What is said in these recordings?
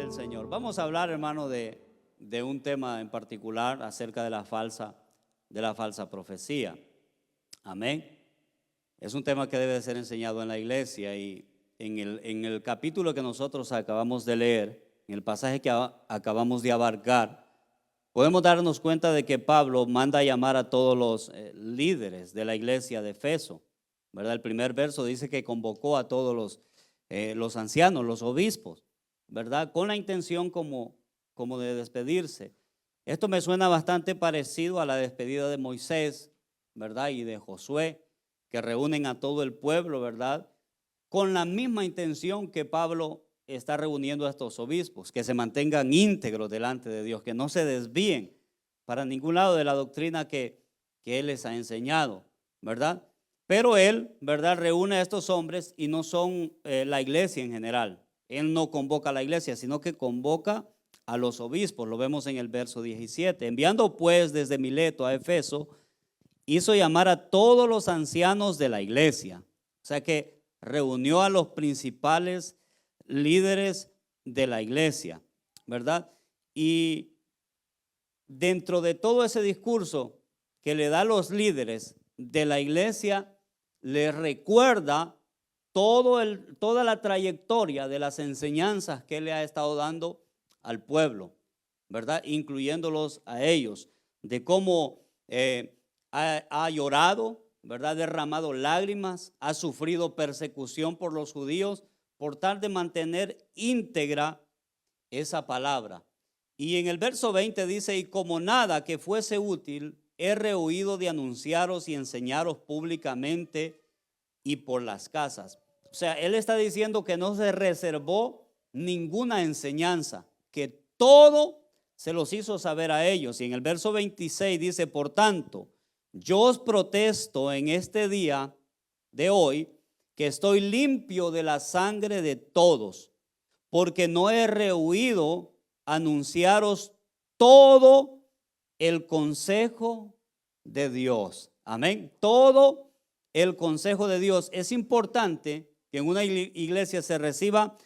del Señor. Vamos a hablar, hermano, de un tema en particular acerca de la falsa profecía. Amén. Es un tema que debe ser enseñado en la iglesia, y en el capítulo que nosotros acabamos de leer, en el pasaje que acabamos de abarcar, podemos darnos cuenta de que Pablo manda a llamar a todos los líderes de la iglesia de Efeso, ¿verdad? El primer verso dice que convocó a todos los ancianos, los obispos, ¿verdad? Con la intención como de despedirse. Esto me suena bastante parecido a la despedida de Moisés, ¿verdad? Y de Josué, que reúnen a todo el pueblo, ¿verdad? Con la misma intención que Pablo está reuniendo a estos obispos, que se mantengan íntegros delante de Dios, que no se desvíen para ningún lado de la doctrina que Él les ha enseñado, ¿verdad? Pero Él, ¿verdad?, reúne a estos hombres y no son la iglesia en general. Él no convoca a la iglesia, sino que convoca a los obispos. Lo vemos en el verso 17. Enviando pues desde Mileto a Efeso, hizo llamar a todos los ancianos de la iglesia. O sea que reunió a los principales líderes de la iglesia, ¿verdad? Y dentro de todo ese discurso que le da a los líderes de la iglesia, le recuerda toda la trayectoria de las enseñanzas que él le ha estado dando al pueblo, ¿verdad? Incluyéndolos a ellos, de cómo ha llorado, ¿verdad? Ha derramado lágrimas, ha sufrido persecución por los judíos por tal de mantener íntegra esa palabra. Y en el verso 20 dice: y como nada que fuese útil, he rehuido de anunciaros y enseñaros públicamente y por las casas. O sea, él está diciendo que no se reservó ninguna enseñanza, que todo se los hizo saber a ellos. Y en el verso 26 dice: por tanto, yo os protesto en este día de hoy que estoy limpio de la sangre de todos, porque no he rehuido anunciaros todo el consejo de Dios. Amén. Todo el consejo de Dios. Es importante que en una iglesia se reciba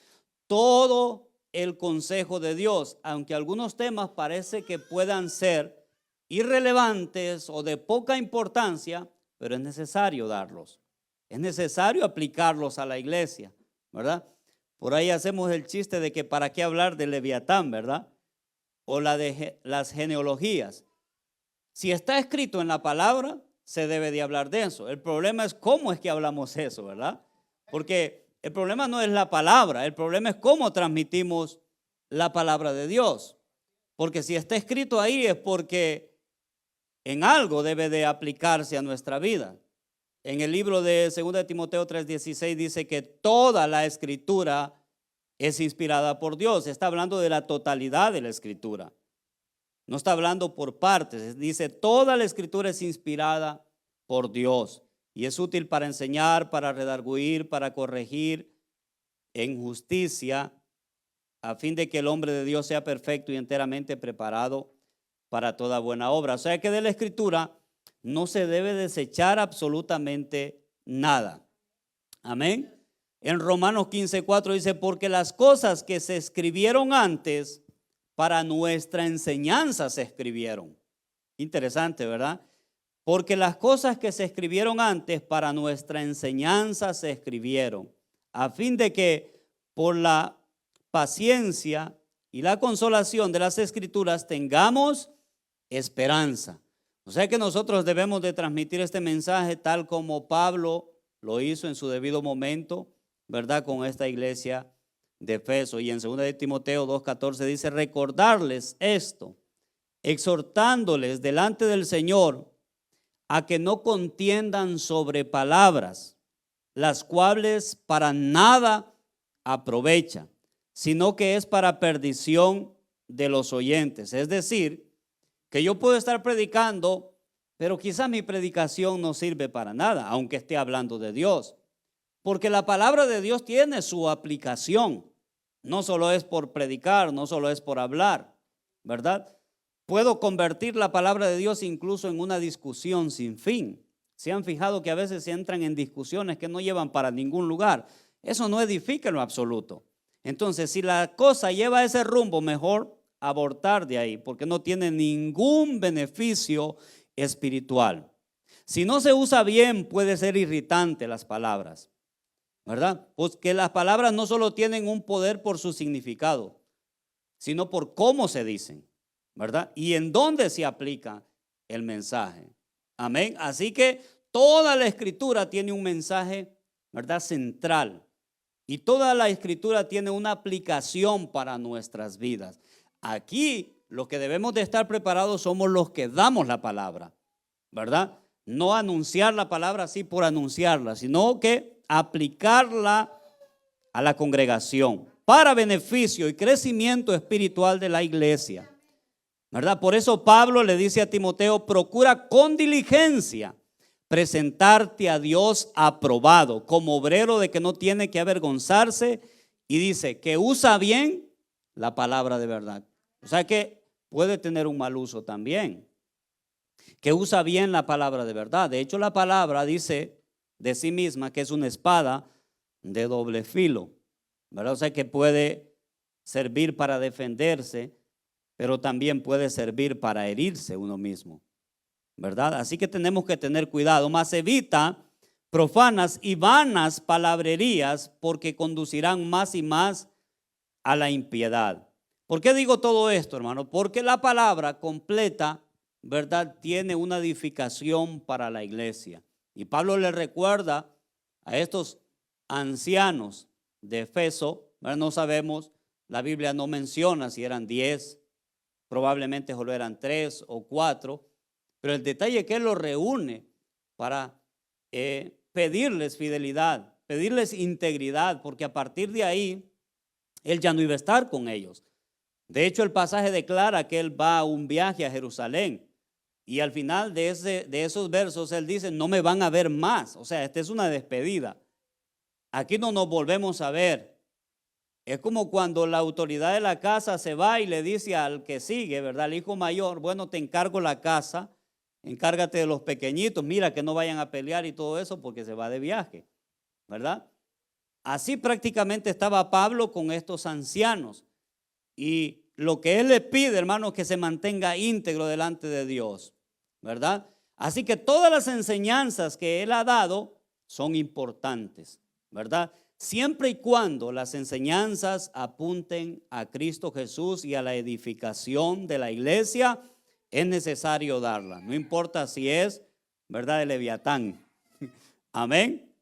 todo el consejo de Dios, aunque algunos temas parece que puedan ser irrelevantes o de poca importancia, pero es necesario darlos. Es necesario aplicarlos a la iglesia, ¿verdad? Por ahí hacemos el chiste de que para qué hablar de Leviatán, ¿verdad? O las genealogías. Si está escrito en la palabra, se debe de hablar de eso. El problema es cómo es que hablamos eso, ¿verdad? Porque el problema no es la palabra, el problema es cómo transmitimos la palabra de Dios. Porque si está escrito ahí es porque en algo debe de aplicarse a nuestra vida. En el libro de 2 de Timoteo 3:16 dice que toda la escritura es inspirada por Dios. Está hablando de la totalidad de la escritura. No está hablando por partes. Dice toda la escritura es inspirada por Dios y es útil para enseñar, para redarguir, para corregir en justicia, a fin de que el hombre de Dios sea perfecto y enteramente preparado para toda buena obra. O sea que de la escritura no se debe desechar absolutamente nada. Amén. En Romanos 15:4 dice: porque las cosas que se escribieron antes para nuestra enseñanza se escribieron. Interesante, ¿verdad? Porque las cosas que se escribieron antes para nuestra enseñanza se escribieron, a fin de que por la paciencia y la consolación de las escrituras tengamos esperanza. O sea que nosotros debemos de transmitir este mensaje tal como Pablo lo hizo en su debido momento, ¿verdad? Con esta iglesia de Efeso. Y en 2 de Timoteo 2:14 dice: recordarles esto, exhortándoles delante del Señor a que no contiendan sobre palabras, las cuales para nada aprovechan, sino que es para perdición de los oyentes. Es decir, que yo puedo estar predicando, pero quizás mi predicación no sirve para nada, aunque esté hablando de Dios. Porque la palabra de Dios tiene su aplicación. No solo es por predicar, no solo es por hablar, ¿verdad? Puedo convertir la palabra de Dios incluso en una discusión sin fin. ¿Se han fijado que a veces se entran en discusiones que no llevan para ningún lugar? Eso no edifica en lo absoluto. Entonces, si la cosa lleva ese rumbo, mejor abortar de ahí, porque no tiene ningún beneficio espiritual. Si no se usa bien, puede ser irritante las palabras, ¿verdad? Pues que las palabras no solo tienen un poder por su significado, sino por cómo se dicen, ¿verdad? Y en dónde se aplica el mensaje. Amén. Así que toda la escritura tiene un mensaje, ¿verdad?, central. Y toda la escritura tiene una aplicación para nuestras vidas. Aquí los que debemos de estar preparados somos los que damos la palabra, ¿verdad? No anunciar la palabra así por anunciarla, sino que aplicarla a la congregación para beneficio y crecimiento espiritual de la iglesia, ¿verdad? Por eso Pablo le dice a Timoteo: procura con diligencia presentarte a Dios aprobado, como obrero de que no tiene que avergonzarse, y dice que usa bien la palabra de verdad. O sea que puede tener un mal uso también, que usa bien la palabra de verdad. De hecho, la palabra dice de sí misma que es una espada de doble filo, ¿verdad? O sea que puede servir para defenderse, pero también puede servir para herirse uno mismo, ¿verdad? Así que tenemos que tener cuidado, más evita profanas y vanas palabrerías, porque conducirán más y más a la impiedad. ¿Por qué digo todo esto, hermano? Porque la palabra completa, ¿verdad?, tiene una edificación para la iglesia. Y Pablo le recuerda a estos ancianos de Efeso, ¿verdad? No sabemos, la Biblia no menciona si eran 10, probablemente solo eran 3 o 4, pero el detalle es que él los reúne para pedirles fidelidad, pedirles integridad, porque a partir de ahí él ya no iba a estar con ellos. De hecho, el pasaje declara que él va a un viaje a Jerusalén, y al final de esos versos él dice: no me van a ver más. O sea, esta es una despedida. Aquí no nos volvemos a ver. Es como cuando la autoridad de la casa se va y le dice al que sigue, ¿verdad?, al hijo mayor: bueno, te encargo la casa, encárgate de los pequeñitos, mira que no vayan a pelear y todo eso, porque se va de viaje, ¿verdad? Así prácticamente estaba Pablo con estos ancianos, y lo que él le pide, hermano, es que se mantenga íntegro delante de Dios, ¿verdad? Así que todas las enseñanzas que él ha dado son importantes, ¿verdad? Siempre y cuando las enseñanzas apunten a Cristo Jesús y a la edificación de la iglesia, es necesario darla. No importa si es, ¿verdad?, el Leviatán. Amén.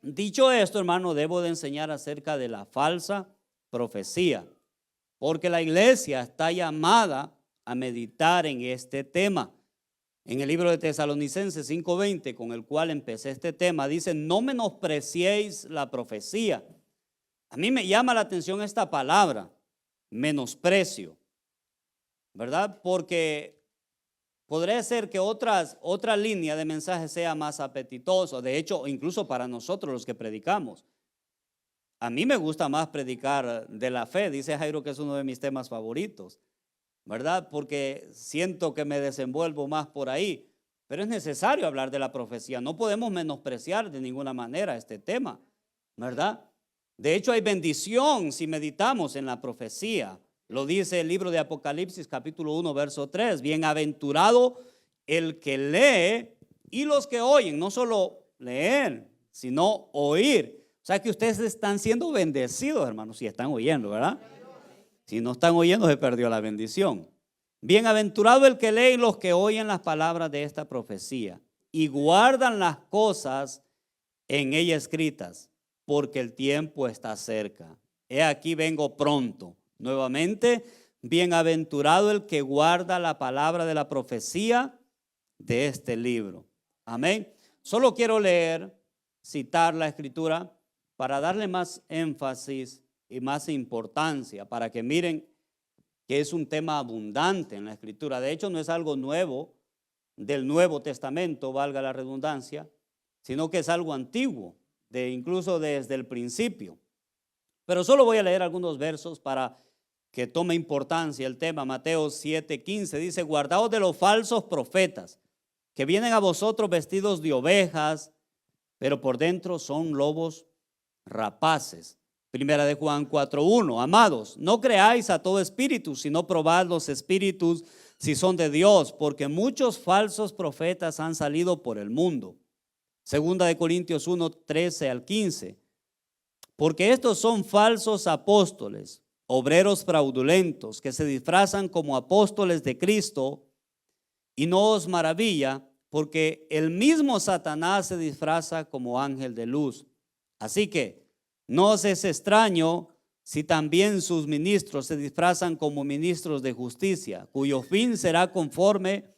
Dicho esto, hermano, debo de enseñar acerca de la falsa profecía, porque la iglesia está llamada a meditar en este tema. En el libro de Tesalonicenses 5:20, con el cual empecé este tema, dice: no menospreciéis la profecía. A mí me llama la atención esta palabra, menosprecio, ¿verdad? Porque podría ser que otra línea de mensaje sea más apetitosa. De hecho, incluso para nosotros los que predicamos. A mí me gusta más predicar de la fe. Dice Jairo que es uno de mis temas favoritos, ¿verdad? Porque siento que me desenvuelvo más por ahí. Pero es necesario hablar de la profecía. No podemos menospreciar de ninguna manera este tema, ¿verdad? De hecho, hay bendición si meditamos en la profecía. Lo dice el libro de Apocalipsis capítulo 1 verso 3. Bienaventurado el que lee y los que oyen. No solo leer, sino oír. O sea que ustedes están siendo bendecidos, hermanos, si están oyendo, ¿verdad? Si no están oyendo, se perdió la bendición. Bienaventurado el que lee y los que oyen las palabras de esta profecía y guardan las cosas en ella escritas, porque el tiempo está cerca. He aquí vengo pronto. Nuevamente, bienaventurado el que guarda la palabra de la profecía de este libro. Amén. Solo quiero citar la escritura para darle más énfasis y más importancia, para que miren que es un tema abundante en la escritura. De hecho, no es algo nuevo del Nuevo Testamento, valga la redundancia, sino que es algo antiguo, incluso desde el principio. Pero solo voy a leer algunos versos para que tome importancia el tema. Mateo 7:15 dice: guardaos de los falsos profetas, que vienen a vosotros vestidos de ovejas, pero por dentro son lobos rapaces. Primera de Juan 4:1. Amados, no creáis a todo espíritu, sino probad los espíritus si son de Dios, porque muchos falsos profetas han salido por el mundo. Segunda de Corintios 1:13-15. Porque estos son falsos apóstoles, obreros fraudulentos, que se disfrazan como apóstoles de Cristo, y no os maravilla, porque el mismo Satanás se disfraza como ángel de luz. Así que no os es extraño si también sus ministros se disfrazan como ministros de justicia, cuyo fin será conforme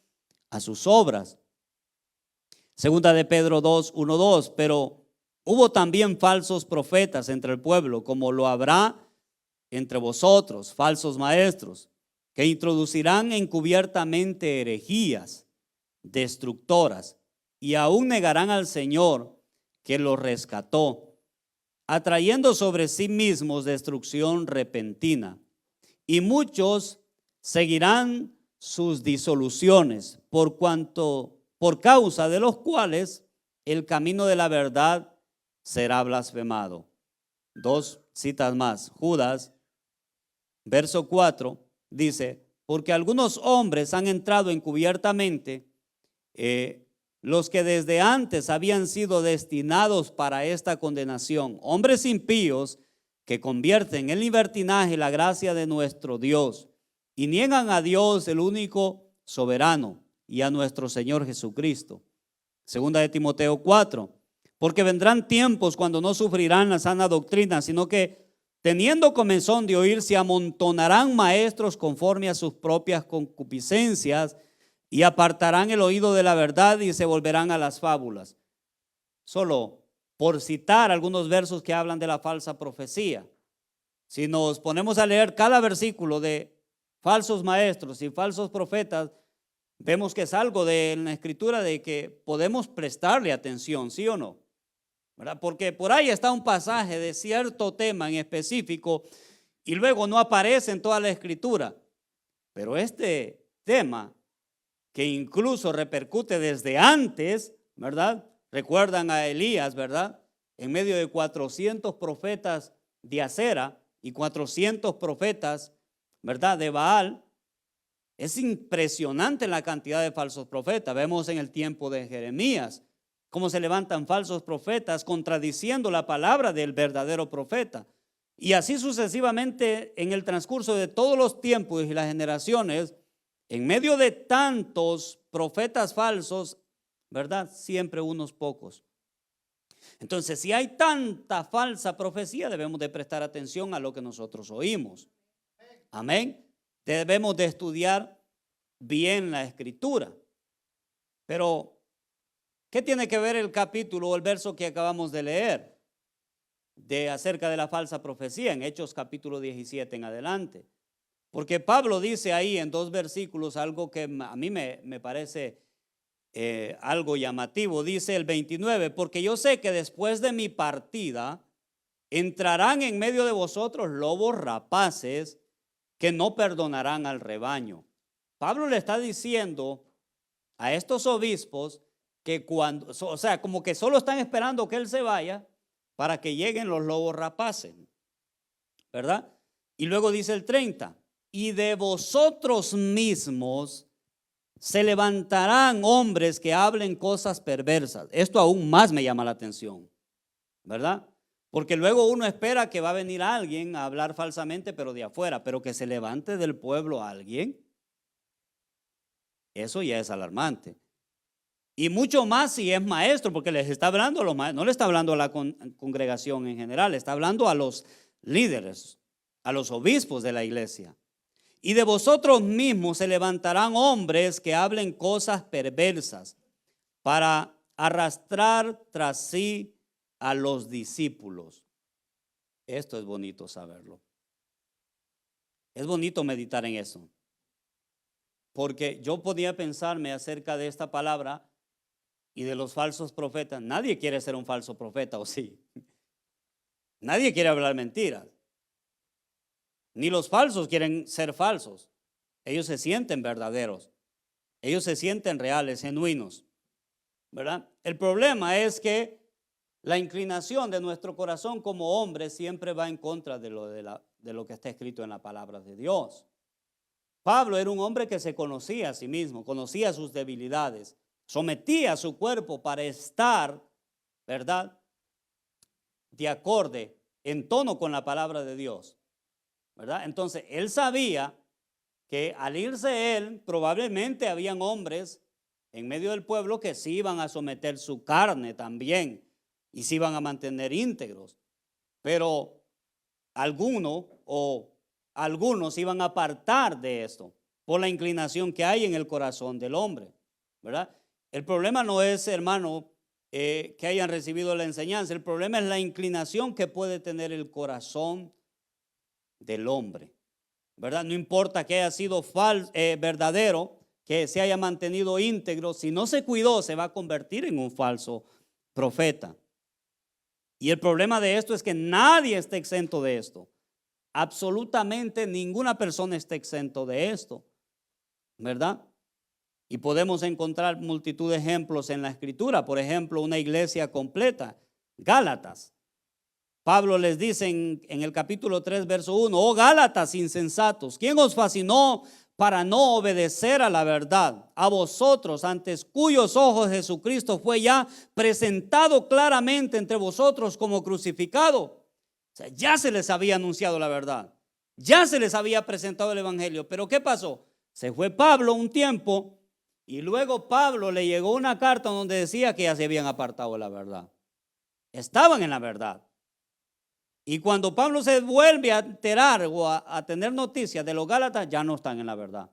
a sus obras. Segunda de Pedro 2:1-2. Pero hubo también falsos profetas entre el pueblo, como lo habrá entre vosotros, falsos maestros, que introducirán encubiertamente herejías destructoras, y aún negarán al Señor que los rescató, atrayendo sobre sí mismos destrucción repentina. Y muchos seguirán sus disoluciones, por causa de los cuales el camino de la verdad será blasfemado. Dos citas más. Judas, verso 4, dice: porque algunos hombres han entrado encubiertamente, los que desde antes habían sido destinados para esta condenación, hombres impíos que convierten en libertinaje la gracia de nuestro Dios y niegan a Dios, el único soberano, y a nuestro Señor Jesucristo. Segunda de Timoteo 4. Porque vendrán tiempos cuando no sufrirán la sana doctrina, sino que teniendo comezón de oír, se amontonarán maestros conforme a sus propias concupiscencias, y apartarán el oído de la verdad y se volverán a las fábulas. Solo por citar algunos versos que hablan de la falsa profecía. Si nos ponemos a leer cada versículo de falsos maestros y falsos profetas, vemos que es algo de la escritura de que podemos prestarle atención, ¿sí o no? ¿Verdad? Porque por ahí está un pasaje de cierto tema en específico y luego no aparece en toda la escritura. Pero este tema, que incluso repercute desde antes, ¿verdad? Recuerdan a Elías, ¿verdad? En medio de 400 profetas de Acera y 400 profetas, ¿verdad?, de Baal. Es impresionante la cantidad de falsos profetas. Vemos en el tiempo de Jeremías cómo se levantan falsos profetas contradiciendo la palabra del verdadero profeta. Y así sucesivamente en el transcurso de todos los tiempos y las generaciones, en medio de tantos profetas falsos, ¿verdad?, siempre unos pocos. Entonces, si hay tanta falsa profecía, debemos de prestar atención a lo que nosotros oímos. Amén. Debemos de estudiar bien la escritura. Pero, ¿qué tiene que ver el capítulo o el verso que acabamos de leer acerca de la falsa profecía en Hechos capítulo 17 en adelante? Porque Pablo dice ahí en 2 versículos algo que a mí me parece algo llamativo. Dice el 29: porque yo sé que después de mi partida entrarán en medio de vosotros lobos rapaces que no perdonarán al rebaño. Pablo le está diciendo a estos obispos que como que solo están esperando que él se vaya para que lleguen los lobos rapaces, ¿verdad? Y luego dice el 30: y de vosotros mismos se levantarán hombres que hablen cosas perversas. Esto aún más me llama la atención, ¿verdad? Porque luego uno espera que va a venir alguien a hablar falsamente, pero de afuera, pero que se levante del pueblo alguien, eso ya es alarmante. Y mucho más si es maestro, porque les está hablando a los maestros, no le está hablando a la congregación en general, está hablando a los líderes, a los obispos de la iglesia. Y de vosotros mismos se levantarán hombres que hablen cosas perversas para arrastrar tras sí a los discípulos. Esto es bonito saberlo. Es bonito meditar en eso. Porque yo podía pensarme acerca de esta palabra y de los falsos profetas. Nadie quiere ser un falso profeta, ¿o sí? Nadie quiere hablar mentiras. Ni los falsos quieren ser falsos. Ellos se sienten verdaderos. Ellos se sienten reales, genuinos, ¿verdad? El problema es que La inclinación de nuestro corazón como hombre siempre va en contra de lo que está escrito en la palabra de Dios. Pablo era un hombre que se conocía a sí mismo, conocía sus debilidades, sometía a su cuerpo para estar, ¿verdad?, de acorde, en tono con la palabra de Dios, ¿verdad? Entonces, él sabía que al irse él, probablemente habían hombres en medio del pueblo que sí iban a someter su carne también y se iban a mantener íntegros, pero algunos iban a apartar de esto por la inclinación que hay en el corazón del hombre, ¿verdad? El problema no es, hermano, que hayan recibido la enseñanza. El problema es la inclinación que puede tener el corazón del hombre, ¿verdad? No importa que haya sido verdadero, que se haya mantenido íntegro, si no se cuidó, se va a convertir en un falso profeta. Y el problema de esto es que nadie está exento de esto. Absolutamente ninguna persona está exento de esto, ¿verdad? Y podemos encontrar multitud de ejemplos en la Escritura. Por ejemplo, una iglesia completa, Gálatas. Pablo les dice en el capítulo 3, verso 1, oh Gálatas insensatos, ¿quién os fascinó para no obedecer a la verdad? A vosotros, ante cuyos ojos Jesucristo fue ya presentado claramente entre vosotros como crucificado. O sea, ya se les había anunciado la verdad, ya se les había presentado el evangelio. Pero ¿qué pasó? Se fue Pablo un tiempo y luego Pablo le llegó una carta donde decía que ya se habían apartado de la verdad. Estaban en la verdad. Y cuando Pablo se vuelve a enterar o a tener noticias de los Gálatas, ya no están en la verdad.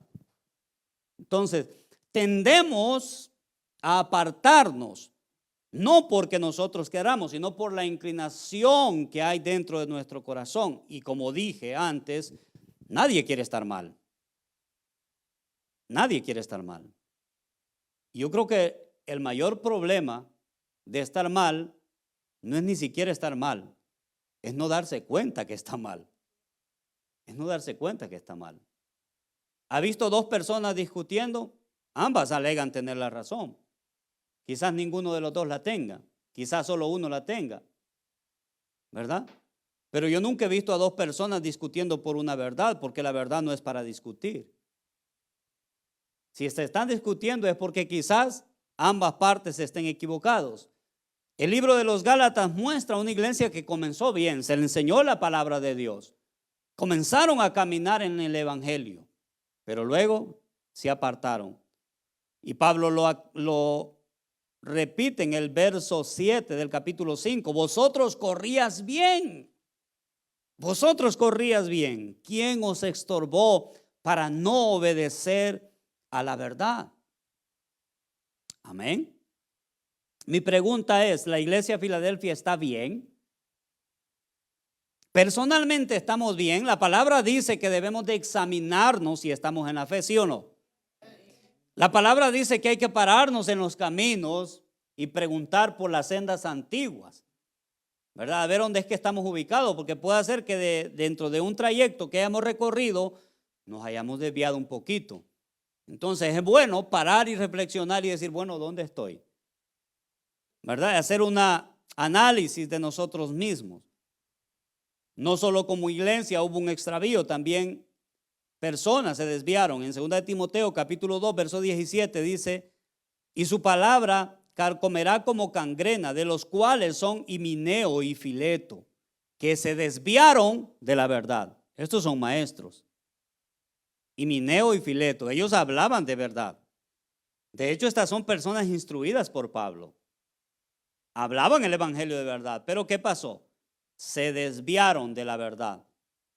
Entonces, tendemos a apartarnos, no porque nosotros queramos, sino por la inclinación que hay dentro de nuestro corazón. Y como dije antes, nadie quiere estar mal. Nadie quiere estar mal. Yo creo que el mayor problema de estar mal no es ni siquiera estar mal, es no darse cuenta que está mal. Es no darse cuenta que está mal. ¿Ha visto dos personas discutiendo? Ambas alegan tener la razón. Quizás ninguno de los dos la tenga, quizás solo uno la tenga, ¿verdad? Pero yo nunca he visto a dos personas discutiendo por una verdad, porque la verdad no es para discutir. Si se están discutiendo es porque quizás ambas partes estén equivocados. El libro de los Gálatas muestra una iglesia que comenzó bien, se le enseñó la palabra de Dios, comenzaron a caminar en el evangelio, pero luego se apartaron. Y Pablo lo repite en el verso 7 del capítulo 5, vosotros corrías bien, ¿quién os estorbó para no obedecer a la verdad? Amén. Mi pregunta es, ¿la iglesia de Filadelfia está bien? Personalmente estamos bien. La palabra dice que debemos de examinarnos si estamos en la fe, ¿sí o no? La palabra dice que hay que pararnos en los caminos y preguntar por las sendas antiguas, ¿verdad? A ver dónde es que estamos ubicados, porque puede ser que dentro de un trayecto que hayamos recorrido nos hayamos desviado un poquito. Entonces es bueno parar y reflexionar y decir, bueno, ¿dónde estoy? ¿Verdad? Hacer un análisis de nosotros mismos. No solo como iglesia hubo un extravío, también personas se desviaron. En 2 de Timoteo capítulo 2 verso 17 dice, y su palabra carcomerá como gangrena, de los cuales son Himeneo y Fileto, que se desviaron de la verdad. Estos son maestros. Himeneo y Fileto, ellos hablaban de verdad. De hecho, estas son personas instruidas por Pablo. Hablaban el evangelio de verdad, pero ¿qué pasó? Se desviaron de la verdad.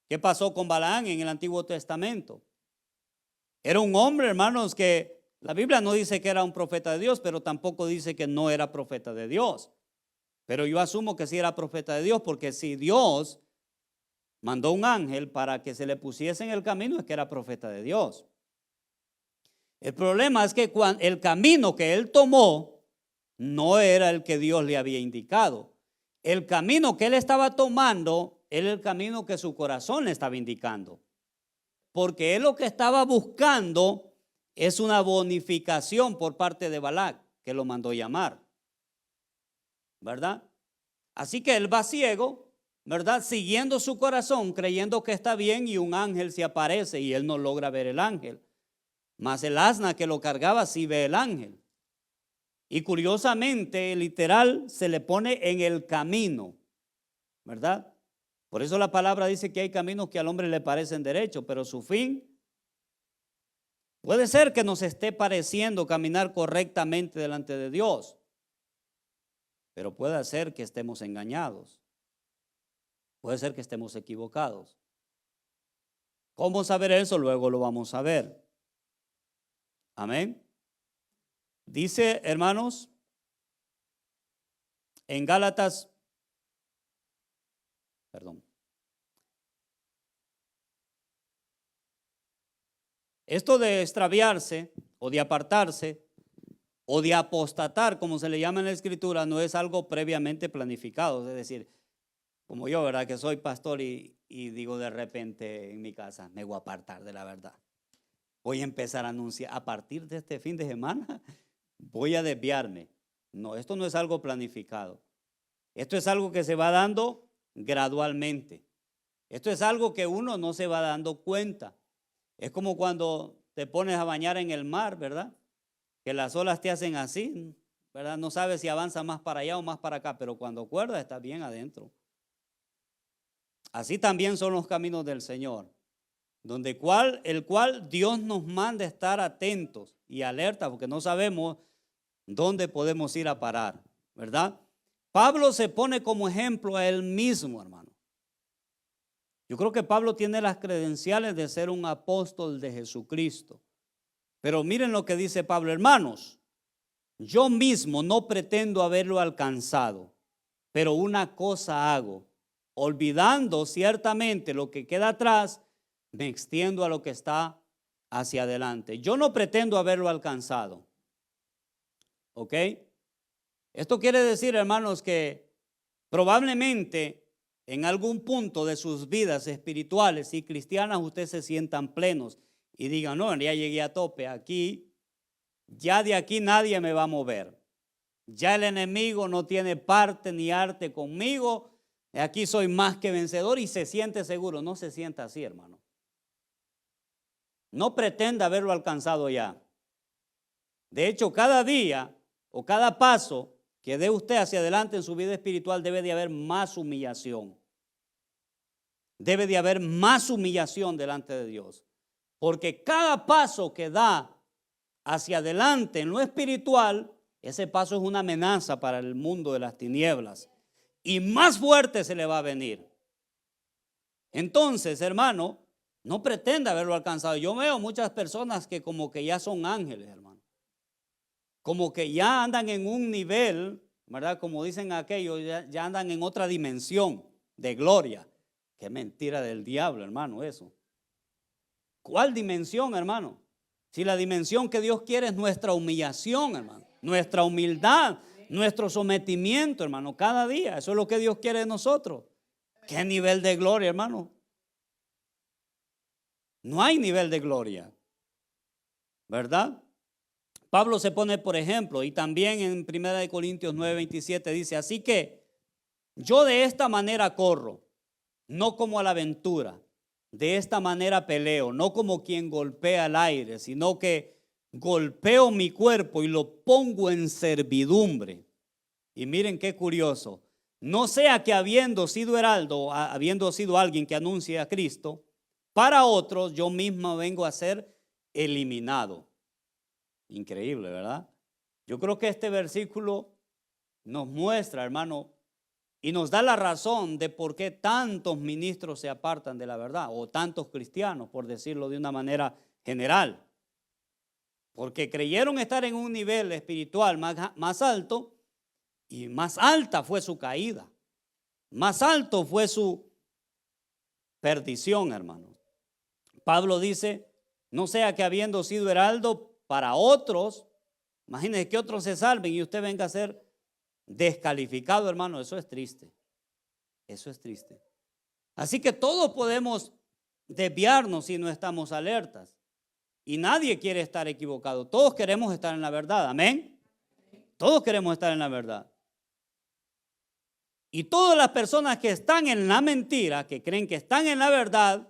¿Qué pasó con Balaam en el Antiguo Testamento? Era un hombre, hermanos, que la Biblia no dice que era un profeta de Dios, pero tampoco dice que no era profeta de Dios. Pero yo asumo que sí era profeta de Dios, porque si Dios mandó un ángel para que se le pusiese en el camino, es que era profeta de Dios. El problema es que el camino que él tomó no era el que Dios le había indicado. El camino que él estaba tomando era el camino que su corazón le estaba indicando. Porque él lo que estaba buscando es una bonificación por parte de Balac, que lo mandó llamar, ¿verdad? Así que él va ciego, ¿verdad? Siguiendo su corazón, creyendo que está bien, y un ángel se aparece y él no logra ver el ángel. Mas el asna que lo cargaba sí ve el ángel. Y curiosamente, literal, se le pone en el camino, ¿verdad? Por eso la palabra dice que hay caminos que al hombre le parecen derechos, pero su fin puede ser que nos esté pareciendo caminar correctamente delante de Dios, pero puede ser que estemos engañados, puede ser que estemos equivocados. ¿Cómo saber eso? Luego lo vamos a ver. Amén. Dice, hermanos, en Gálatas, esto de extraviarse o de apartarse o de apostatar, como se le llama en la Escritura, no es algo previamente planificado. Es decir, como yo, ¿verdad? Que soy pastor y digo de repente en mi casa, me voy a apartar de la verdad. Voy a empezar a anunciar, a partir de este fin de semana, voy a desviarme. No, esto no es algo planificado. Esto es algo que se va dando gradualmente. Esto es algo que uno no se va dando cuenta. Es como cuando te pones a bañar en el mar, ¿verdad? Que las olas te hacen así, ¿verdad? No sabes si avanza más para allá o más para acá, pero cuando acuerdas estás bien adentro. Así también son los caminos del Señor, el cual Dios nos manda estar atentos y alerta, porque no sabemos dónde podemos ir a parar, ¿verdad? Pablo se pone como ejemplo a él mismo, hermano. Yo creo que Pablo tiene las credenciales de ser un apóstol de Jesucristo. Pero miren lo que dice Pablo: hermanos, yo mismo no pretendo haberlo alcanzado, pero una cosa hago, olvidando ciertamente lo que queda atrás, me extiendo a lo que está hacia adelante. Yo no pretendo haberlo alcanzado. ¿Ok? Esto quiere decir, hermanos, que probablemente en algún punto de sus vidas espirituales y cristianas ustedes se sientan plenos y digan, no, ya llegué a tope, aquí, ya de aquí nadie me va a mover. Ya el enemigo no tiene parte ni arte conmigo, aquí soy más que vencedor, y se siente seguro. No se sienta así, hermano. No pretenda haberlo alcanzado ya. De hecho, cada día o cada paso que dé usted hacia adelante en su vida espiritual debe de haber más humillación. Debe de haber más humillación delante de Dios. Porque cada paso que da hacia adelante en lo espiritual, ese paso es una amenaza para el mundo de las tinieblas. Y más fuerte se le va a venir. Entonces, hermano, no pretenda haberlo alcanzado. Yo veo muchas personas que como que ya son ángeles, hermano. Como que ya andan en un nivel, ¿verdad? Como dicen aquellos, ya andan en otra dimensión de gloria. Qué mentira del diablo, hermano, eso. ¿Cuál dimensión, hermano? Si la dimensión que Dios quiere es nuestra humillación, hermano. Nuestra humildad, nuestro sometimiento, hermano, cada día. Eso es lo que Dios quiere de nosotros. ¿Qué nivel de gloria, hermano? No hay nivel de gloria, ¿verdad? Pablo se pone, por ejemplo, y también en 1 Corintios 9:27 dice, así que yo de esta manera corro, no como a la aventura, de esta manera peleo, no como quien golpea el aire, sino que golpeo mi cuerpo y lo pongo en servidumbre. Y miren qué curioso, no sea que habiendo sido heraldo, habiendo sido alguien que anuncie a Cristo, para otros yo mismo vengo a ser eliminado. Increíble, ¿verdad? Yo creo que este versículo nos muestra, hermano, y nos da la razón de por qué tantos ministros se apartan de la verdad, o tantos cristianos, por decirlo de una manera general. Porque creyeron estar en un nivel espiritual más alto, y más alta fue su caída. Más alto fue su perdición, hermano. Pablo dice, no sea que habiendo sido heraldo para otros, imagínense que otros se salven y usted venga a ser descalificado, hermano. Eso es triste. Eso es triste. Así que todos podemos desviarnos si no estamos alertas. Y nadie quiere estar equivocado. Todos queremos estar en la verdad. Amén. Todos queremos estar en la verdad. Y todas las personas que están en la mentira, que creen que están en la verdad,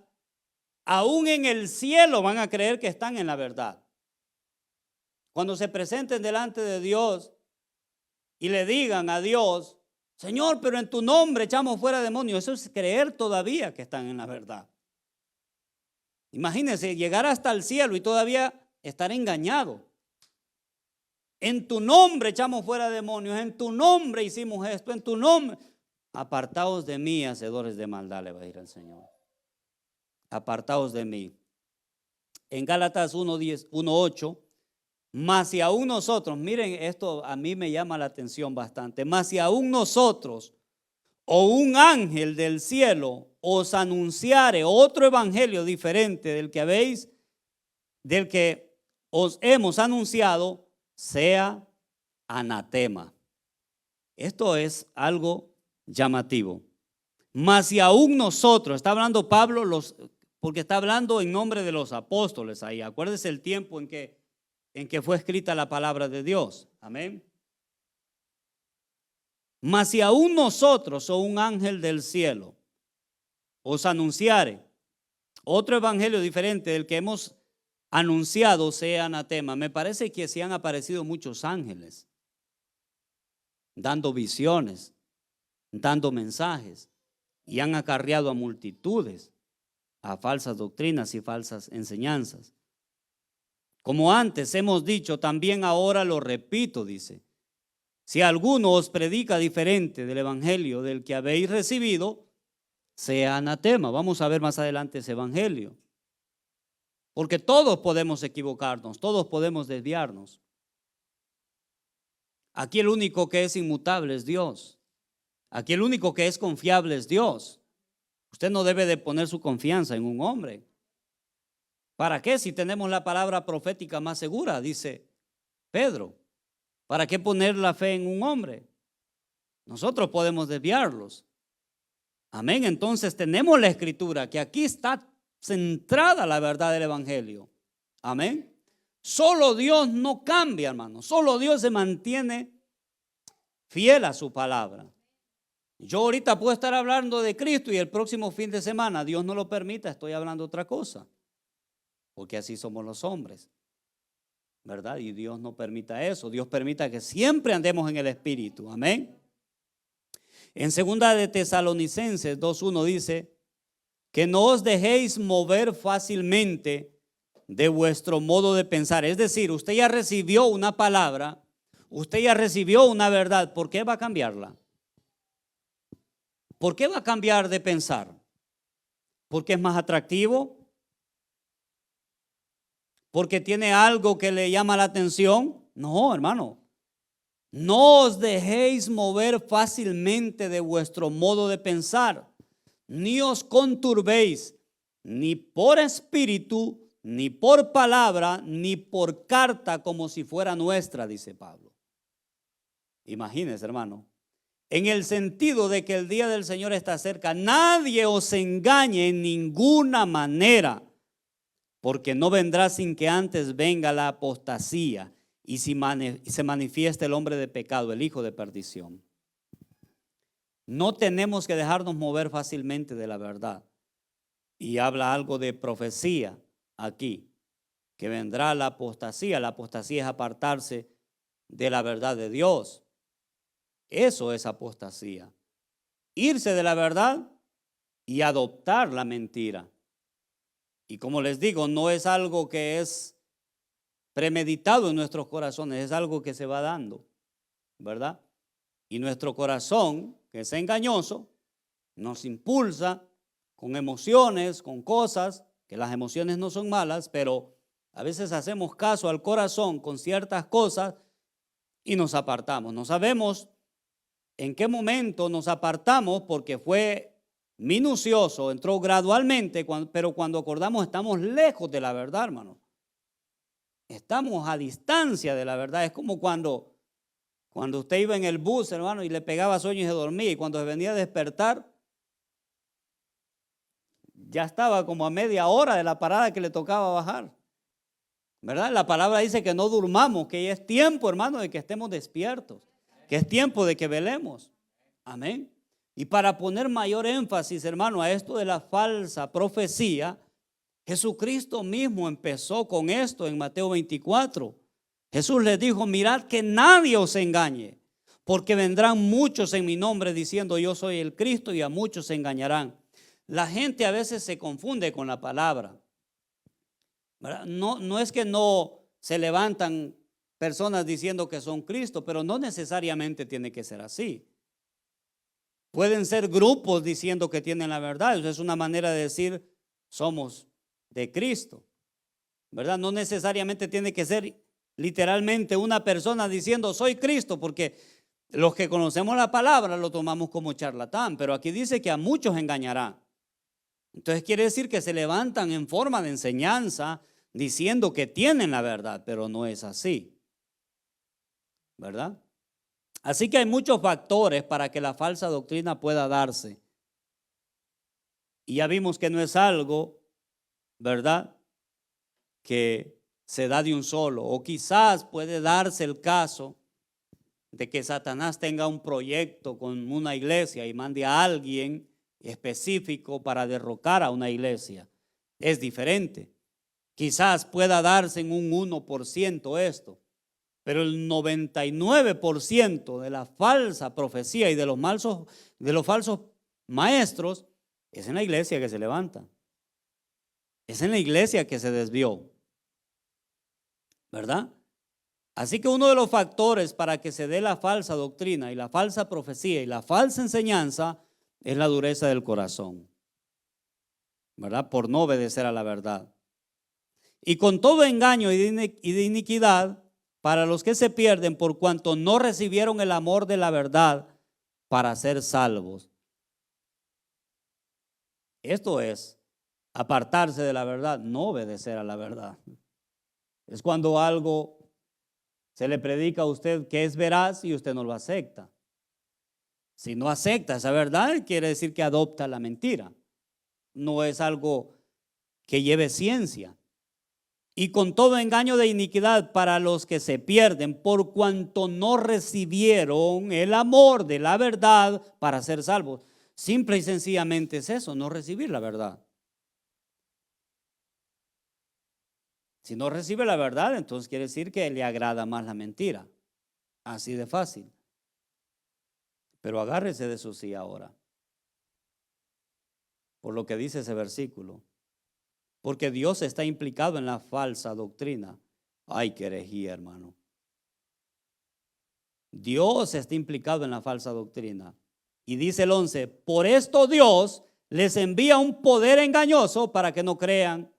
aún en el cielo van a creer que están en la verdad. Cuando se presenten delante de Dios y le digan a Dios, Señor, pero en tu nombre echamos fuera demonios, eso es creer todavía que están en la verdad. Imagínense llegar hasta el cielo y todavía estar engañado. En tu nombre echamos fuera demonios, en tu nombre hicimos esto, en tu nombre. Apartaos de mí, hacedores de maldad, le va a decir al Señor. Apartaos de mí. En Gálatas 1:10, 1:8, mas si aún nosotros, miren, esto a mí me llama la atención bastante, mas si aún nosotros o un ángel del cielo os anunciare otro evangelio diferente del que os hemos anunciado, sea anatema. Esto es algo llamativo. Mas si aún nosotros, está hablando Pablo, porque está hablando en nombre de los apóstoles ahí. Acuérdese el tiempo en que fue escrita la palabra de Dios. Amén. Mas si aún nosotros o un ángel del cielo os anunciare otro evangelio diferente del que hemos anunciado, sea anatema. Me parece que sí han aparecido muchos ángeles dando visiones, dando mensajes, y han acarreado a multitudes a falsas doctrinas y falsas enseñanzas. Como antes hemos dicho, también ahora lo repito, dice, si alguno os predica diferente del evangelio del que habéis recibido, sea anatema. Vamos a ver más adelante ese evangelio. Porque todos podemos equivocarnos, todos podemos desviarnos. Aquí el único que es inmutable es Dios. Aquí el único que es confiable es Dios. Usted no debe de poner su confianza en un hombre. ¿Para qué? Si tenemos la palabra profética más segura, dice Pedro. ¿Para qué poner la fe en un hombre? Nosotros podemos desviarlos. Amén. Entonces tenemos la escritura que aquí está centrada la verdad del evangelio. Amén. Solo Dios no cambia, hermano. Solo Dios se mantiene fiel a su palabra. Yo ahorita puedo estar hablando de Cristo y el próximo fin de semana, Dios no lo permita, estoy hablando otra cosa. Porque así somos los hombres, ¿verdad? Y Dios no permita eso. Dios permita que siempre andemos en el Espíritu. Amén. En 2 de Tesalonicenses 2:1 dice que no os dejéis mover fácilmente de vuestro modo de pensar. Es decir, usted ya recibió una palabra, usted ya recibió una verdad. ¿Por qué va a cambiarla? ¿Por qué va a cambiar de pensar? ¿Porque es más atractivo? ¿Porque tiene algo que le llama la atención? No, hermano. No os dejéis mover fácilmente de vuestro modo de pensar, ni os conturbéis, ni por espíritu, ni por palabra, ni por carta como si fuera nuestra, dice Pablo. Imagínense, hermano, en el sentido de que el día del Señor está cerca. Nadie os engañe en ninguna manera, porque no vendrá sin que antes venga la apostasía y se manifieste el hombre de pecado, el hijo de perdición. No tenemos que dejarnos mover fácilmente de la verdad. Y habla algo de profecía aquí, que vendrá la apostasía. La apostasía es apartarse de la verdad de Dios. Eso es apostasía. Irse de la verdad y adoptar la mentira. Y como les digo, no es algo que es premeditado en nuestros corazones, es algo que se va dando, ¿verdad? Y nuestro corazón, que es engañoso, nos impulsa con emociones, con cosas, que las emociones no son malas, pero a veces hacemos caso al corazón con ciertas cosas y nos apartamos. No sabemos en qué momento nos apartamos porque fue minucioso, entró gradualmente, pero cuando acordamos estamos lejos de la verdad, hermano. Estamos a distancia de la verdad. Es como cuando usted iba en el bus, hermano, y le pegaba sueño y se dormía, y cuando se venía a despertar, ya estaba como a media hora de la parada que le tocaba bajar, ¿verdad? La palabra dice que no durmamos, que es tiempo, hermano, de que estemos despiertos, que es tiempo de que velemos. Amén. Y para poner mayor énfasis, hermano, a esto de la falsa profecía, Jesucristo mismo empezó con esto en Mateo 24. Jesús les dijo, mirad que nadie os engañe, porque vendrán muchos en mi nombre diciendo yo soy el Cristo y a muchos se engañarán. La gente a veces se confunde con la palabra, ¿verdad? No es que no se levantan personas diciendo que son Cristo, pero no necesariamente tiene que ser así. Pueden ser grupos diciendo que tienen la verdad. Eso es una manera de decir somos de Cristo, ¿verdad? No necesariamente tiene que ser literalmente una persona diciendo soy Cristo, porque los que conocemos la palabra lo tomamos como charlatán, pero aquí dice que a muchos engañará. Entonces quiere decir que se levantan en forma de enseñanza diciendo que tienen la verdad, pero no es así, ¿verdad? Así que hay muchos factores para que la falsa doctrina pueda darse. Y ya vimos que no es algo, ¿verdad?, que se da de un solo. O quizás puede darse el caso de que Satanás tenga un proyecto con una iglesia y mande a alguien específico para derrocar a una iglesia. Es diferente. Quizás pueda darse en un 1% esto. Pero el 99% de la falsa profecía y de los falsos maestros es en la iglesia que se levanta. Es en la iglesia que se desvió, ¿verdad? Así que uno de los factores para que se dé la falsa doctrina y la falsa profecía y la falsa enseñanza es la dureza del corazón, ¿verdad? Por no obedecer a la verdad. Y con todo engaño y de iniquidad para los que se pierden por cuanto no recibieron el amor de la verdad para ser salvos. Esto es apartarse de la verdad, no obedecer a la verdad. Es cuando algo se le predica a usted que es veraz y usted no lo acepta. Si no acepta esa verdad, quiere decir que adopta la mentira. No es algo que lleve ciencia. Y con todo engaño de iniquidad para los que se pierden por cuanto no recibieron el amor de la verdad para ser salvos. Simple y sencillamente es eso, no recibir la verdad. Si no recibe la verdad, entonces quiere decir que le agrada más la mentira. Así de fácil. Pero agárrese de eso sí ahora. Por lo que dice ese versículo. Porque Dios está implicado en la falsa doctrina. Ay, qué herejía, hermano. Dios está implicado en la falsa doctrina. Y dice el 11, por esto Dios les envía un poder engañoso para que no crean,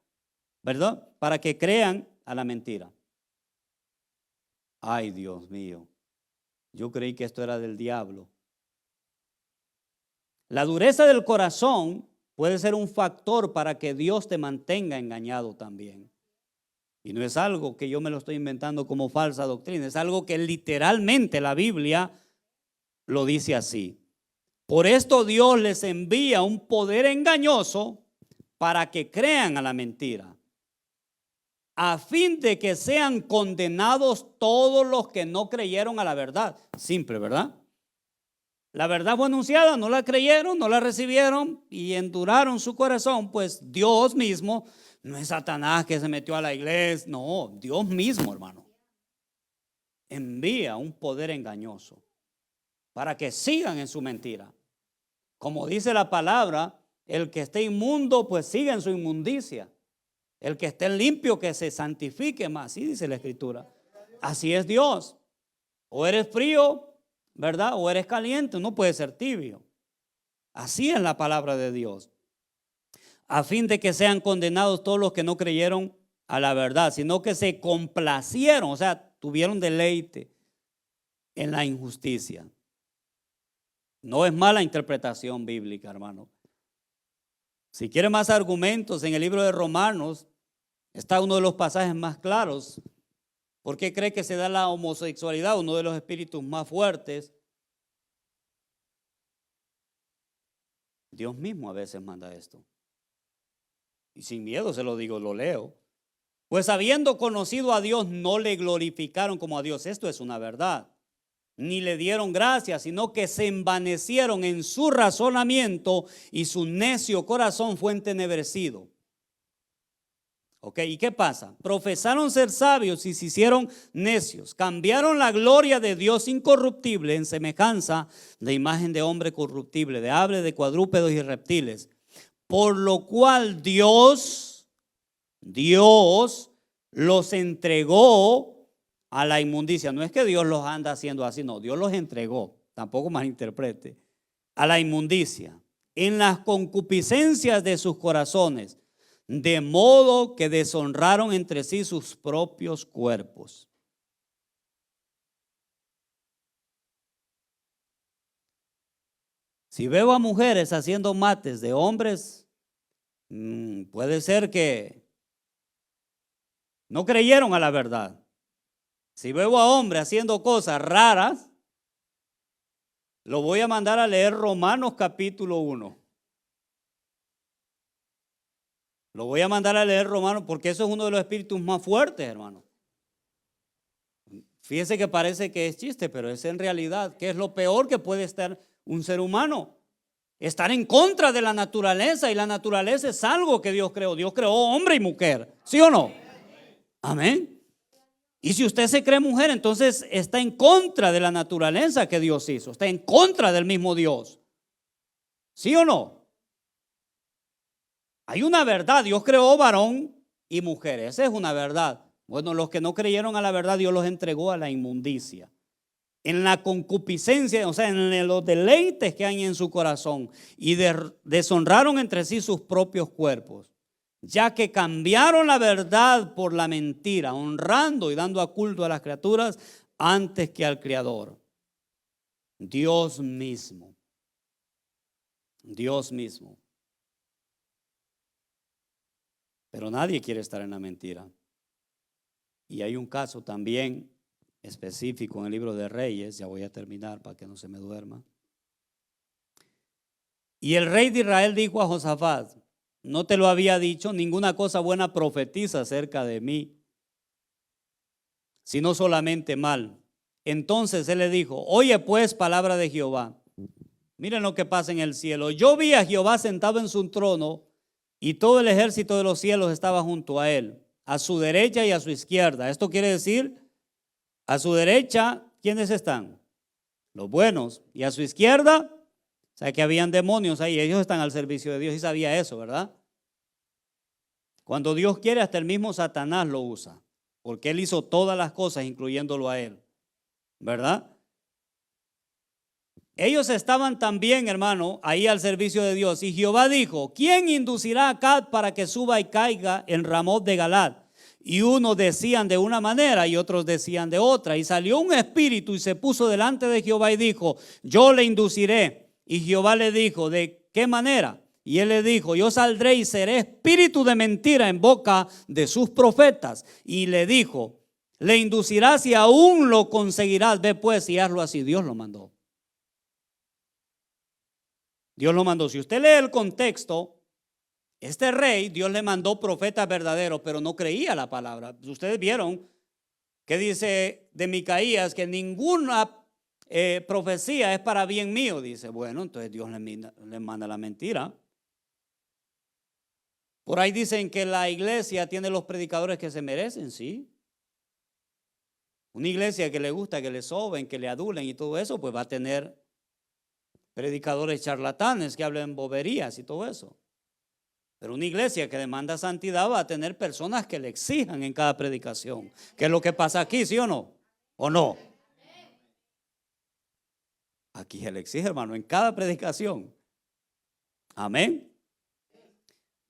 ¿verdad? Para que crean a la mentira. Ay, Dios mío. Yo creí que esto era del diablo. La dureza del corazón puede ser un factor para que Dios te mantenga engañado también. Y no es algo que yo me lo estoy inventando como falsa doctrina, es algo que literalmente la Biblia lo dice así. Por esto Dios les envía un poder engañoso para que crean a la mentira, a fin de que sean condenados todos los que no creyeron a la verdad. Simple, ¿verdad? La verdad fue anunciada, no la creyeron, no la recibieron y enduraron su corazón, pues Dios mismo, no es Satanás que se metió a la iglesia, no, Dios mismo, hermano, envía un poder engañoso para que sigan en su mentira. Como dice la palabra, el que esté inmundo, pues siga en su inmundicia. El que esté limpio, que se santifique más, así dice la Escritura. Así es Dios. O eres frío, ¿verdad? O eres caliente, no puedes ser tibio. Así es la palabra de Dios. A fin de que sean condenados todos los que no creyeron a la verdad, sino que se complacieron, o sea, tuvieron deleite en la injusticia. No es mala interpretación bíblica, hermano. Si quiere más argumentos, en el libro de Romanos está uno de los pasajes más claros. ¿Por qué cree que se da la homosexualidad, uno de los espíritus más fuertes? Dios mismo a veces manda esto. Y sin miedo se lo digo, lo leo. Pues habiendo conocido a Dios, no le glorificaron como a Dios. Esto es una verdad. ni le dieron gracias, sino que se envanecieron en su razonamiento y su necio corazón fue entenebrecido. Ok, ¿y qué pasa? Profesaron ser sabios y se hicieron necios. Cambiaron la gloria de Dios incorruptible en semejanza de imagen de hombre corruptible, de aves, de cuadrúpedos y reptiles. Por lo cual Dios los entregó a la inmundicia. No es que Dios los anda haciendo así, no, Dios los entregó. Tampoco malinterprete. A la inmundicia, en las concupiscencias de sus corazones, de modo que deshonraron entre sí sus propios cuerpos. Si veo a mujeres haciendo mates de hombres, puede ser que no creyeron a la verdad. Si veo a hombres haciendo cosas raras, lo voy a mandar a leer Romanos capítulo 1. Lo voy a mandar a leer Romanos porque eso es uno de los espíritus más fuertes, hermano. Fíjese que parece que es chiste, pero es en realidad que es lo peor que puede estar un ser humano. Estar en contra de la naturaleza, y la naturaleza es algo que Dios creó. Dios creó hombre y mujer, ¿sí o no? Amén. Y si usted se cree mujer, entonces está en contra de la naturaleza que Dios hizo. Está en contra del mismo Dios. ¿Sí o no? Hay una verdad. Dios creó varón y mujer. Esa es una verdad. Bueno, los que no creyeron a la verdad, Dios los entregó a la inmundicia. En la concupiscencia, o sea, en los deleites que hay en su corazón. Y deshonraron entre sí sus propios cuerpos, ya que cambiaron la verdad por la mentira, honrando y dando culto a las criaturas antes que al Creador. Dios mismo. Dios mismo. Pero nadie quiere estar en la mentira. Y hay un caso también específico en el libro de Reyes, ya voy a terminar para que no se me duerma. Y el rey de Israel dijo a Josafat: no te lo había dicho, ninguna cosa buena profetiza acerca de mí, sino solamente mal. Entonces él le dijo: oye pues palabra de Jehová. Miren lo que pasa en el cielo. Yo vi a Jehová sentado en su trono, y todo el ejército de los cielos estaba junto a él, a su derecha y a su izquierda. Esto quiere decir, a su derecha, ¿quiénes están? Los buenos. Y a su izquierda, o sea que habían demonios ahí. Ellos están al servicio de Dios, y sabía eso, ¿verdad? Cuando Dios quiere, hasta el mismo Satanás lo usa, porque Él hizo todas las cosas, incluyéndolo a Él, ¿verdad? Ellos estaban también, hermano, ahí al servicio de Dios. Y Jehová dijo: ¿quién inducirá a Gad para que suba y caiga en Ramot de Galad? Y unos decían de una manera y otros decían de otra. Y salió un espíritu y se puso delante de Jehová y dijo: yo le induciré. Y Jehová le dijo: ¿de qué manera? Y él le dijo: yo saldré y seré espíritu de mentira en boca de sus profetas. Y le dijo: le inducirás y aún lo conseguirás. Ve pues y hazlo así. Dios lo mandó. Dios lo mandó. Si usted lee el contexto, este rey, Dios le mandó profetas verdaderos, pero no creía la palabra. Ustedes vieron que dice de Micaías que ninguna profecía es para bien mío. Dice, bueno, entonces Dios le manda la mentira. Por ahí dicen que la iglesia tiene los predicadores que se merecen, sí. Una iglesia que le gusta que le soben, que le adulen y todo eso, pues va a tener predicadores charlatanes que hablen boberías y todo eso. Pero una iglesia que demanda santidad va a tener personas que le exijan en cada predicación. ¿Qué es lo que pasa aquí, sí o no? ¿O no? Aquí se le exige, hermano, en cada predicación. Amén.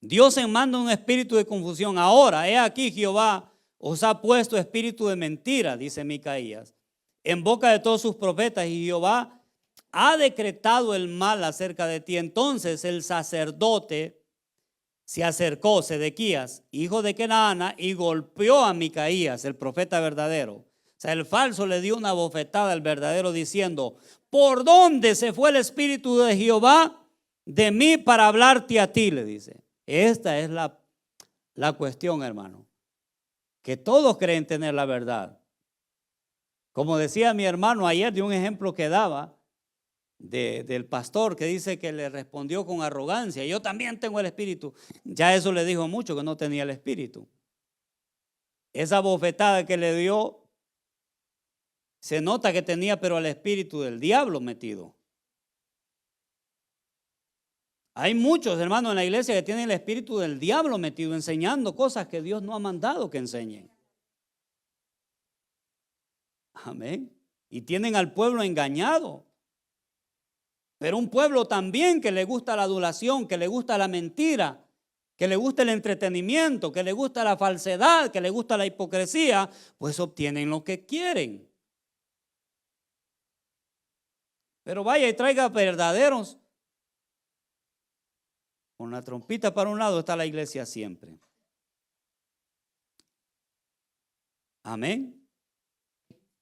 Dios manda un espíritu de confusión. Ahora, he aquí Jehová os ha puesto espíritu de mentira, dice Micaías, en boca de todos sus profetas, y Jehová ha decretado el mal acerca de ti. Entonces el sacerdote se acercó, Sedequías, hijo de Kenaana, y golpeó a Micaías, el profeta verdadero. O sea, el falso le dio una bofetada al verdadero diciendo: ¿por dónde se fue el espíritu de Jehová de mí para hablarte a ti? Le dice. Esta es la cuestión, hermano, que todos creen tener la verdad, Como decía mi hermano ayer de un ejemplo que daba del pastor que dice que le respondió con arrogancia, yo también tengo el espíritu. Ya eso le dijo mucho que no tenía el espíritu. Esa bofetada que le dio, se nota que tenía pero el espíritu del diablo metido. Hay muchos hermanos en la iglesia que tienen el espíritu del diablo metido, enseñando cosas que Dios no ha mandado que enseñen. Amén. Y tienen al pueblo engañado. Pero un pueblo también que le gusta la adulación, que le gusta la mentira, que le gusta el entretenimiento, que le gusta la falsedad, que le gusta la hipocresía, pues obtienen lo que quieren. Pero vaya y traiga verdaderos. Con la trompita para un lado está la iglesia siempre. Amén.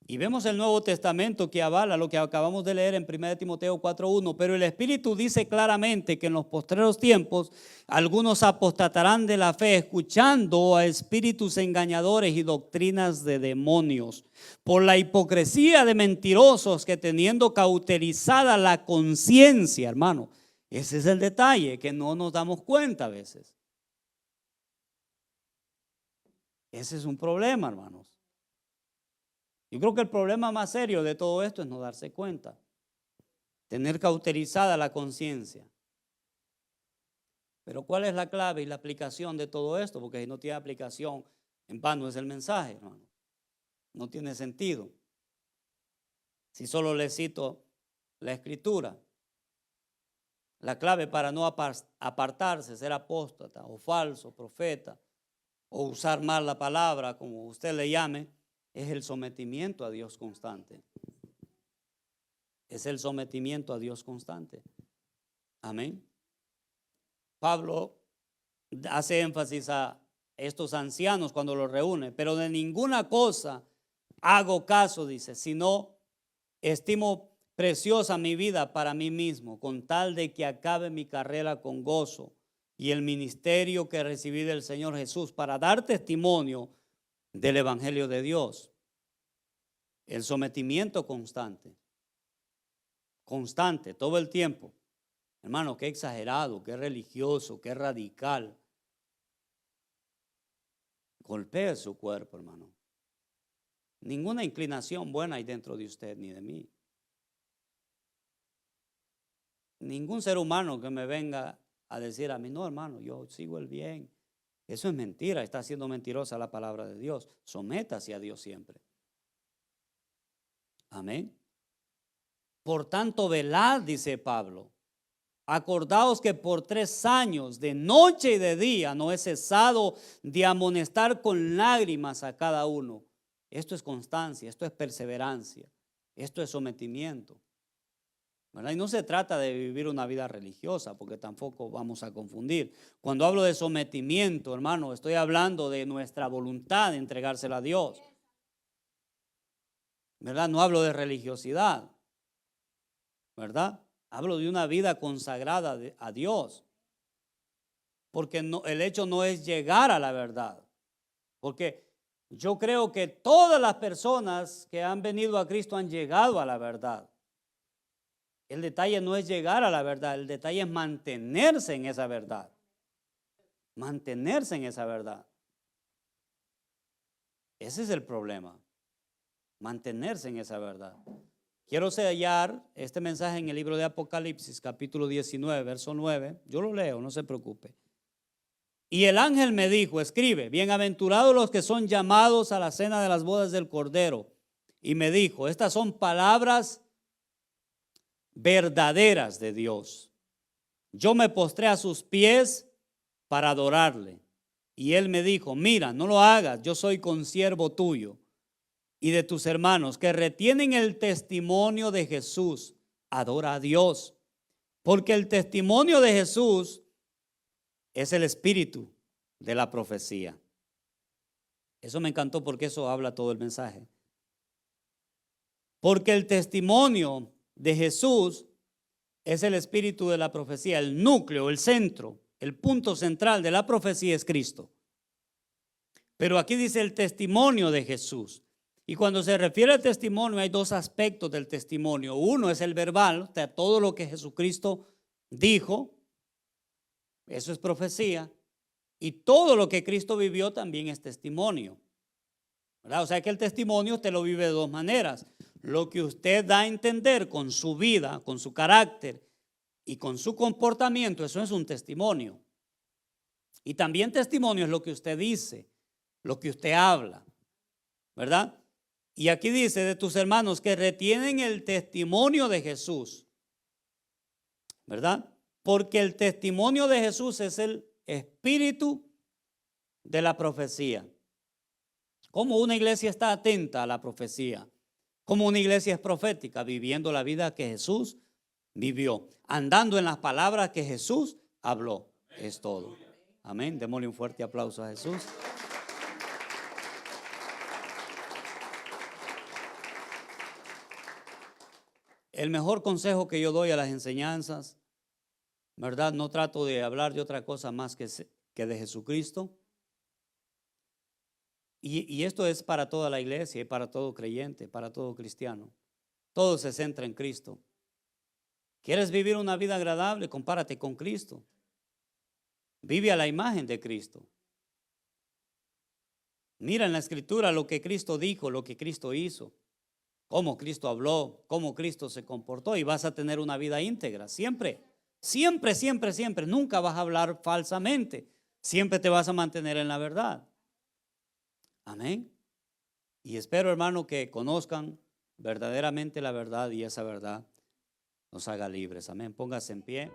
Y vemos el Nuevo Testamento que avala lo que acabamos de leer en 1 Timoteo 4:1. Pero el Espíritu dice claramente que en los postreros tiempos algunos apostatarán de la fe, escuchando a espíritus engañadores y doctrinas de demonios, por la hipocresía de mentirosos que, teniendo cauterizada la conciencia, hermano, ese es el detalle que no nos damos cuenta a veces. Ese es un problema, hermanos. Yo creo que el problema más serio de todo esto es no darse cuenta, tener cauterizada la conciencia. Pero ¿cuál es la clave y la aplicación de todo esto? Porque si no tiene aplicación, en vano es el mensaje, hermano. No tiene sentido. Si solo le cito la escritura, la clave para no apartarse, ser apóstata o falso, profeta, o usar mal la palabra, como usted le llame, es el sometimiento a Dios constante. Es el sometimiento a Dios constante. Amén. Pablo hace énfasis a estos ancianos cuando los reúne, pero de ninguna cosa hago caso, dice, sino estimo preciosa mi vida para mí mismo, con tal de que acabe mi carrera con gozo y el ministerio que recibí del Señor Jesús para dar testimonio del Evangelio de Dios. El sometimiento constante, todo el tiempo. Hermano, qué exagerado, qué religioso, qué radical. Golpee su cuerpo, hermano. Ninguna inclinación buena hay dentro de usted ni de mí. Ningún ser humano que me venga a decir a mí, no, hermano, yo sigo el bien. Eso es mentira, está siendo mentirosa la palabra de Dios. Sométase a Dios siempre. Amén. Por tanto, velad, dice Pablo. Acordaos que por 3 años, de noche y de día, no he cesado de amonestar con lágrimas a cada uno. Esto es constancia, esto es perseverancia, esto es sometimiento. ¿Verdad? Y no se trata de vivir una vida religiosa, porque tampoco vamos a confundir. Cuando hablo de sometimiento, hermano, estoy hablando de nuestra voluntad de entregársela a Dios. ¿Verdad? No hablo de religiosidad, ¿verdad? Hablo de una vida consagrada a Dios. Porque no, el hecho no es llegar a la verdad. Porque yo creo que todas las personas que han venido a Cristo han llegado a la verdad. El detalle no es llegar a la verdad, el detalle es mantenerse en esa verdad. Mantenerse en esa verdad. Ese es el problema. Mantenerse en esa verdad. Quiero sellar este mensaje en el libro de Apocalipsis, capítulo 19, verso 9. Yo lo leo, no se preocupe. Y el ángel me dijo, escribe, bienaventurados los que son llamados a la cena de las bodas del Cordero. Y me dijo, estas son palabras verdaderas de Dios. Yo me postré a sus pies para adorarle. Y él me dijo, mira, no lo hagas, yo soy consiervo tuyo y de tus hermanos que retienen el testimonio de Jesús. Adora a Dios, porque el testimonio de Jesús es el espíritu de la profecía. Eso me encantó porque eso habla todo el mensaje. Porque el testimonio de Jesús es el espíritu de la profecía, el núcleo, el centro, el punto central de la profecía es Cristo. Pero aquí dice el testimonio de Jesús. Y cuando se refiere al testimonio, hay dos aspectos del testimonio. Uno es el verbal, o sea, todo lo que Jesucristo dijo, eso es profecía. Y todo lo que Cristo vivió también es testimonio, ¿verdad? O sea que el testimonio usted lo vive de dos maneras. Lo que usted da a entender con su vida, con su carácter y con su comportamiento, eso es un testimonio. Y también testimonio es lo que usted dice, lo que usted habla, ¿verdad? Y aquí dice de tus hermanos que retienen el testimonio de Jesús, ¿verdad? Porque el testimonio de Jesús es el espíritu de la profecía. ¿Cómo una iglesia está atenta a la profecía? ¿Cómo una iglesia es profética? Viviendo la vida que Jesús vivió, andando en las palabras que Jesús habló. Es todo. Amén. Démosle un fuerte aplauso a Jesús. El mejor consejo que yo doy a las enseñanzas, ¿verdad? No trato de hablar de otra cosa más que de Jesucristo. Y esto es para toda la iglesia y para todo creyente, para todo cristiano. Todo se centra en Cristo. ¿Quieres vivir una vida agradable? Compárate con Cristo. Vive a la imagen de Cristo. Mira en la Escritura lo que Cristo dijo, lo que Cristo hizo, cómo Cristo habló, cómo Cristo se comportó, y vas a tener una vida íntegra. Siempre, siempre, siempre, siempre. Nunca vas a hablar falsamente. Siempre te vas a mantener en la verdad. Amén. Y espero, hermano, que conozcan verdaderamente la verdad y esa verdad nos haga libres. Amén. Póngase en pie.